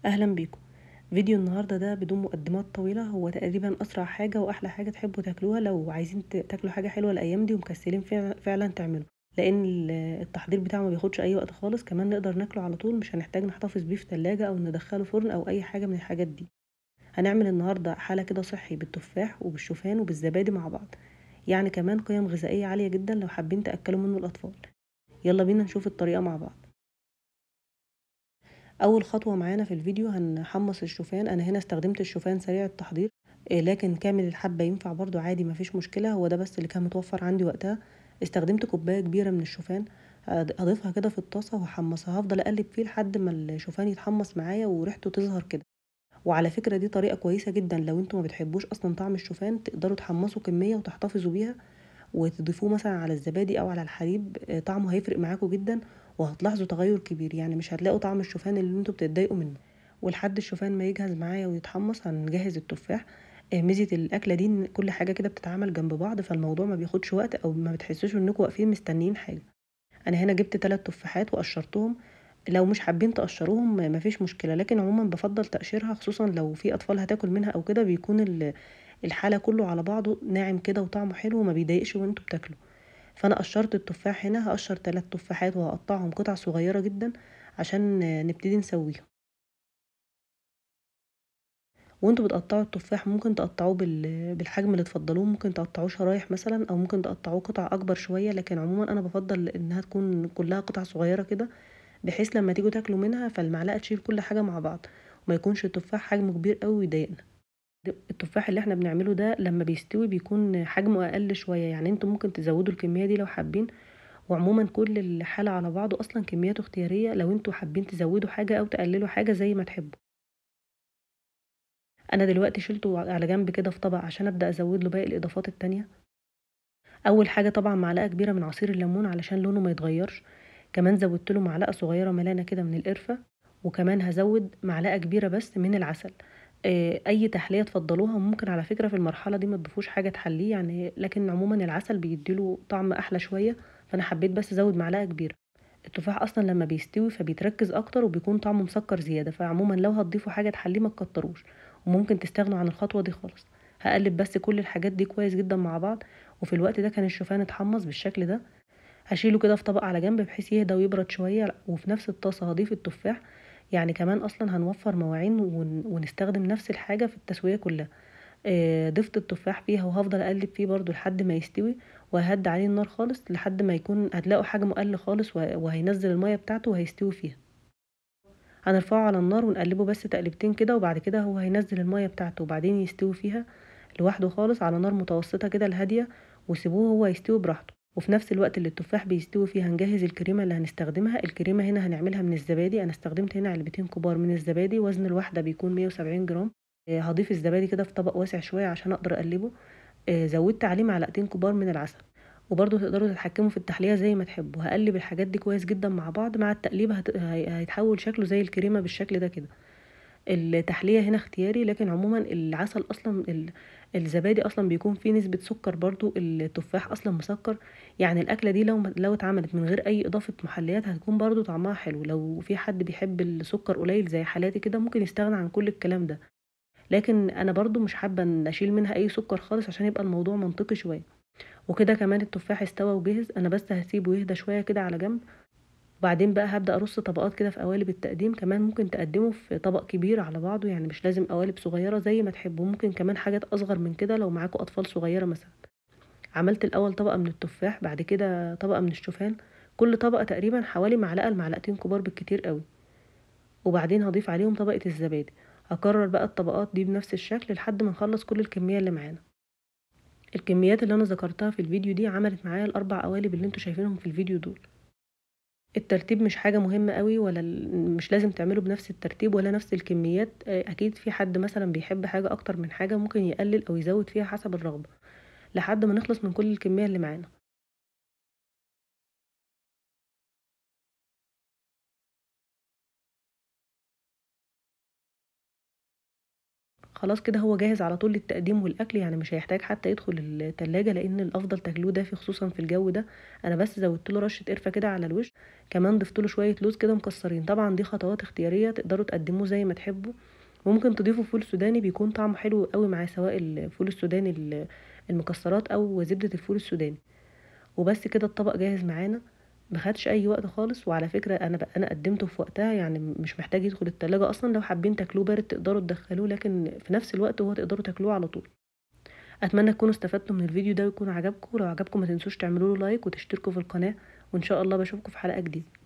اهلا بيكم. فيديو النهارده ده بدون مقدمات طويله، هو تقريبا اسرع حاجه واحلى حاجه تحبوا تاكلوها لو عايزين تاكلوا حاجه حلوه الايام دي ومكسلين فعلا تعملوا، لان التحضير بتاعه ما بياخدش اي وقت خالص. كمان نقدر ناكله على طول، مش هنحتاج نحتفظ بيه في تلاجة او ندخله فرن او اي حاجه من الحاجات دي. هنعمل النهارده حاله كده صحي بالتفاح وبالشوفان وبالزبادي مع بعض، يعني كمان قيم غذائيه عاليه جدا لو حابين تاكلوا منه الاطفال. يلا بينا نشوف الطريقه مع بعض. اول خطوه معانا في الفيديو هنحمص الشوفان. انا هنا استخدمت الشوفان سريع التحضير، لكن كامل الحبه ينفع برضو عادي، مفيش مشكله، هو ده بس اللي كان متوفر عندي وقتها. استخدمت كوبايه كبيره من الشوفان، اضيفها كده في الطاسه واحمصها. هفضل اقلب فيه لحد ما الشوفان يتحمص معايا وريحته تظهر كده. وعلى فكره دي طريقه كويسه جدا، لو انتوا ما بتحبوش اصلا طعم الشوفان تقدروا تحمصوا كميه وتحتفظوا بيها وتضيفوه مثلا على الزبادي او على الحليب. طعمه هيفرق معاكم جدا، وهتلاحظوا تغير كبير، يعني مش هتلاقوا طعم الشوفان اللي انتوا بتتضايقوا منه. ولحد الشوفان ما يجهز معايا ويتحمص هنجهز التفاح. ميزه الاكله دي ان كل حاجه كده بتتعمل جنب بعض، فالموضوع ما بياخدش وقت او ما بتحسوش انكم واقفين مستنيين حاجه. انا هنا جبت 3 تفاحات وقشرتهم. لو مش حابين تقشروهم مفيش مشكله، لكن عموما بفضل تقشيرها، خصوصا لو في اطفال هتاكل منها او كده، بيكون الحاله كله على بعضه ناعم كده وطعمه حلو وما بيضايقش وانتوا بتاكلوا. فانا قشرت التفاح، هنا هقشر 3 تفاحات وهقطعهم قطع صغيره جدا عشان نبتدي نسويهم. وانتوا بتقطعوا التفاح ممكن تقطعوه بالحجم اللي تفضلوه، ممكن تقطعوه شرايح مثلا او ممكن تقطعوه قطع اكبر شويه، لكن عموما انا بفضل انها تكون كلها قطع صغيره كده، بحيث لما تيجوا تاكلوا منها فالمعلقه تشيل كل حاجه مع بعض، وما يكونش التفاح حجمه كبير قوي ويضايقنا. التفاح اللي احنا بنعمله ده لما بيستوي بيكون حجمه اقل شويه، يعني انتوا ممكن تزودوا الكميه دي لو حابين. وعموما كل الحالة على بعضه اصلا كمياته اختيارية، لو انتوا حابين تزودوا حاجة او تقللوا حاجة زي ما تحبوا. انا دلوقتي شلته على جنب كده في طبق عشان ابدا ازود له باقي الاضافات التانية. اول حاجة طبعا معلقة كبيرة من عصير الليمون علشان لونه ما يتغيرش. كمان زودت له معلقة صغيرة ملانة كده من القرفة. وكمان هزود معلقة كبيرة بس من العسل. اي تحلية تفضلوها، ممكن على فكرة في المرحلة دي ما تضيفوش حاجة تحليه يعني، لكن عموما العسل بيديله طعم احلى شوية. فانا حبيت بس ازود معلقة كبيرة. التفاح اصلا لما بيستوي فبيتركز اكتر وبيكون طعمه مسكر زياده، فعموما لو هتضيفوا حاجه تحليه ما تكتروش، وممكن تستغنوا عن الخطوه دي خالص. هقلب بس كل الحاجات دي كويس جدا مع بعض. وفي الوقت ده كان الشوفان اتحمص بالشكل ده. هشيله كده في طبق على جنب بحيث يهدى ويبرد شويه، وفي نفس الطاسه هضيف التفاح. يعني كمان اصلا هنوفر مواعين ونستخدم نفس الحاجه في التسويه كلها. ضفت التفاح فيها وهفضل اقلب فيه برضو لحد ما يستوي. وههدي عليه النار خالص لحد ما يكون هتلاقوا حجمه قل خالص، وهينزل المية بتاعته وهيستوي فيها. هنرفعه على النار ونقلبه بس تقلبتين كده، وبعد كده هو هينزل المية بتاعته وبعدين يستوي فيها لوحده خالص على نار متوسطة كده الهادية. وسيبوه هو يستوي براحته. وفي نفس الوقت اللي التفاح بيستوي فيه هنجهز الكريمة اللي هنستخدمها. الكريمة هنا هنعملها من الزبادي. انا استخدمت هنا علبتين كبار من الزبادي، وزن الواحدة بيكون 170 جرام. هضيف الزبادي كده في طبق واسع شوية عشان اقدر اقلبه. زودت عليه معلقتين كبار من العسل. وبرضه تقدروا تتحكموا في التحلية زي ما تحبوا. هقلب الحاجات دي كويس جدا مع بعض، مع التقليب هيتحول شكله زي الكريمة بالشكل ده كده. التحلية هنا اختياري، لكن عموما العسل اصلا الزبادي اصلا بيكون فيه نسبة سكر، برضو التفاح اصلا مسكر. يعني الاكلة دي لو اتعملت من غير اي اضافة محليات هتكون برضو طعمها حلو. لو في حد بيحب السكر قليل زي حالاتي كده ممكن يستغنى عن كل الكلام ده، لكن انا برضو مش حابة ان اشيل منها اي سكر خالص عشان يبقى الموضوع منطقي شوية. وكده كمان التفاح استوى وجهز، انا بس هسيبه يهدى شوية كده على جنب. وبعدين بقى هبدأ ارص طبقات كده في قوالب التقديم. كمان ممكن تقدمه في طبق كبير على بعضه، يعني مش لازم قوالب صغيرة زي ما تحبوا، ممكن كمان حاجات اصغر من كده لو معاكم اطفال صغيرة مثلا. عملت الاول طبقة من التفاح، بعد كده طبقة من الشوفان. كل طبقة تقريبا حوالي معلقة لمعلقتين كبار بالكتير قوي. وبعدين هضيف عليهم طبقة الزبادي. هكرر بقى الطبقات دي بنفس الشكل لحد ما نخلص كل الكمية اللي معانا. الكميات اللي انا ذكرتها في الفيديو دي عملت معايا الاربع قوالب اللي انتوا شايفينهم في الفيديو دول. الترتيب مش حاجة مهمة قوي، ولا مش لازم تعملوا بنفس الترتيب ولا نفس الكميات. اكيد في حد مثلا بيحب حاجة اكتر من حاجة ممكن يقلل او يزود فيها حسب الرغبة، لحد ما نخلص من كل الكمية اللي معانا. خلاص كده هو جاهز على طول للتقديم والأكل، يعني مش هيحتاج حتى يدخل التلاجة، لإن الأفضل تاكلوه دافي خصوصًا في الجو ده. أنا بس زوّدت له رشة قرفة كده على الوش، كمان ضِفت له شوية لوز كده مكسّرين. طبعًا دي خطوات اختيارية تقدروا تقدموه زي ما تحبوا، وممكن تضيفوا فول سوداني بيكون طعمه حلو أوي معاه، سواء الفول السوداني المكسّرات أو زبدة الفول السوداني. وبس كده الطبق جاهز معانا، ما خدش أي وقت خالص. وعلى فكرة أنا قدّمته في وقتها، يعني مش محتاج يدخل التلاجة أصلًا. لو حابين تاكلوه بارد تقدروا تدخّلوه، لكن في نفس الوقت هو تقدروا تاكلوه على طول. أتمنى تكونوا استفدتوا من الفيديو ده ويكون عجبكم، ولو عجبكم ما تنسوش تعملوا له لايك وتشتركوا في القناة، وإن شاء الله باشوفكم في حلقة جديدة.